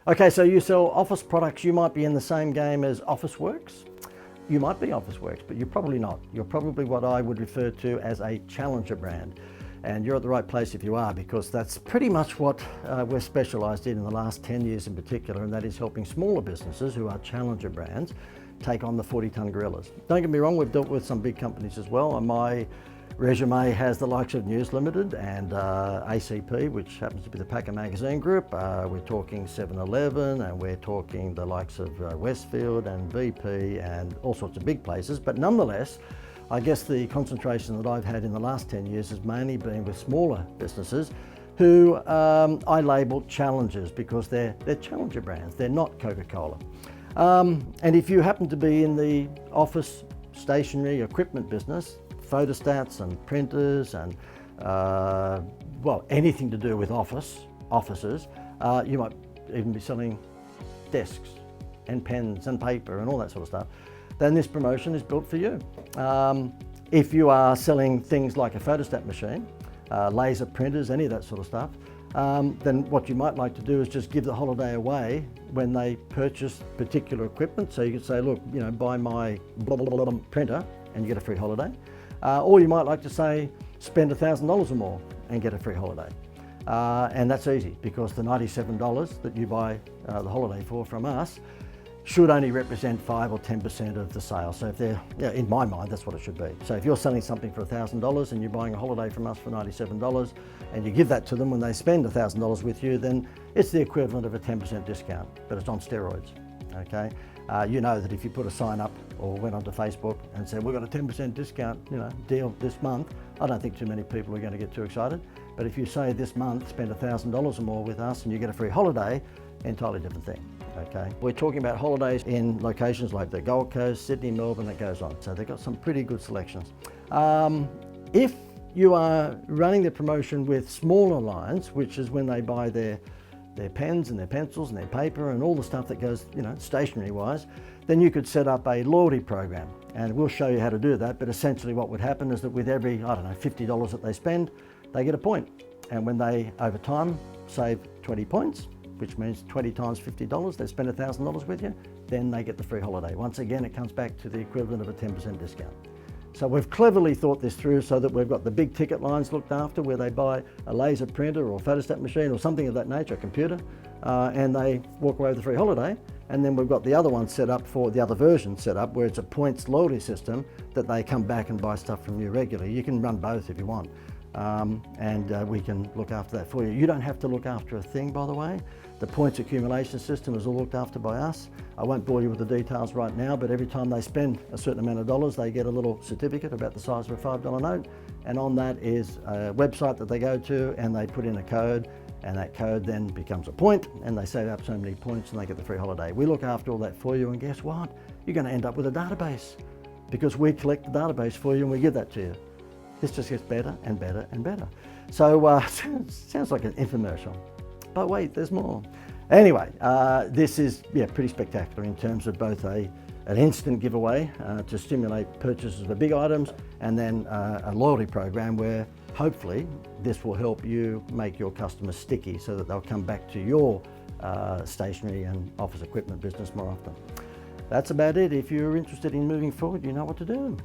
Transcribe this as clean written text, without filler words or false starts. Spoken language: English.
Okay, so you sell office products. You might be in the same game as Officeworks. You might be Officeworks, but you're probably not. You're probably what I would refer to as a challenger brand. And you're at the right place if you are, because that's pretty much what we're specialised in the last 10 years in particular, and that is helping smaller businesses who are challenger brands take on the 40-tonne gorillas. Don't get me wrong, we've dealt with some big companies as well. On my resume has the likes of News Limited and ACP, which happens to be the Packer Magazine Group. We're talking 7-Eleven, and we're talking the likes of Westfield and VP and all sorts of big places. But nonetheless, I guess the concentration that I've had in the last 10 years has mainly been with smaller businesses who I label challengers, because they're challenger brands. They're not Coca-Cola. And if you happen to be in the office stationery equipment business, photostats and printers and well, anything to do with offices, you might even be selling desks and pens and paper and all that sort of stuff, then this promotion is built for you. If you are selling things like a photostat machine, laser printers, any of that sort of stuff, then what you might like to do is just give the holiday away when they purchase particular equipment. So you could say, look, you know, buy my blah, blah, blah, blah printer and you get a free holiday. Or you might like to say, spend $1,000 or more and get a free holiday. And that's easy, because the $97 that you buy the holiday for from us should only represent 5 or 10% of the sale. So if they're, yeah, in my mind, that's what it should be. So if you're selling something for $1,000 and you're buying a holiday from us for $97 and you give that to them when they spend $1,000 with you, then it's the equivalent of a 10% discount, but it's on steroids, okay? You know that if you put a sign up or went onto Facebook and said, we've got a 10% discount, you know, deal this month, I don't think too many people are going to get too excited. But if you say this month, spend $1,000 or more with us and you get a free holiday, entirely different thing. Okay, we're talking about holidays in locations like the Gold Coast, Sydney, Melbourne, it goes on. So they've got some pretty good selections. If you are running the promotion with smaller lines, which is when they buy their pens and their pencils and their paper and all the stuff that goes, you know, stationery wise, then you could set up a loyalty program, and we'll show you how to do that. But essentially what would happen is that with every, I don't know, $50 that they spend, they get a point. And when they, over time, save 20 points, which means 20 times $50, they spend $1,000 with you, then they get the free holiday. Once again, it comes back to the equivalent of a 10% discount. So we've cleverly thought this through so that we've got the big ticket lines looked after, where they buy a laser printer or photostat machine or something of that nature, a computer, and they walk away with a free holiday. And then we've got the other one set up for the other version set up, where it's a points loyalty system that they come back and buy stuff from you regularly. You can run both if you want. We can look after that for you. You don't have to look after a thing, by the way. The points accumulation system is all looked after by us. I won't bore you with the details right now, but every time they spend a certain amount of dollars, they get a little certificate about the size of a $5 note. And on that is a website that they go to, and they put in a code, and that code then becomes a point, and they save up so many points and they get the free holiday. We look after all that for you, and guess what? You're going to end up with a database, because we collect the database for you and we give that to you. This just gets better and better and better. So sounds like an infomercial, but wait, there's more. Anyway, this is pretty spectacular in terms of both an instant giveaway to stimulate purchases of big items, and then a loyalty program where hopefully this will help you make your customers sticky so that they'll come back to your stationery and office equipment business more often. That's about it. If you're interested in moving forward, you know what to do.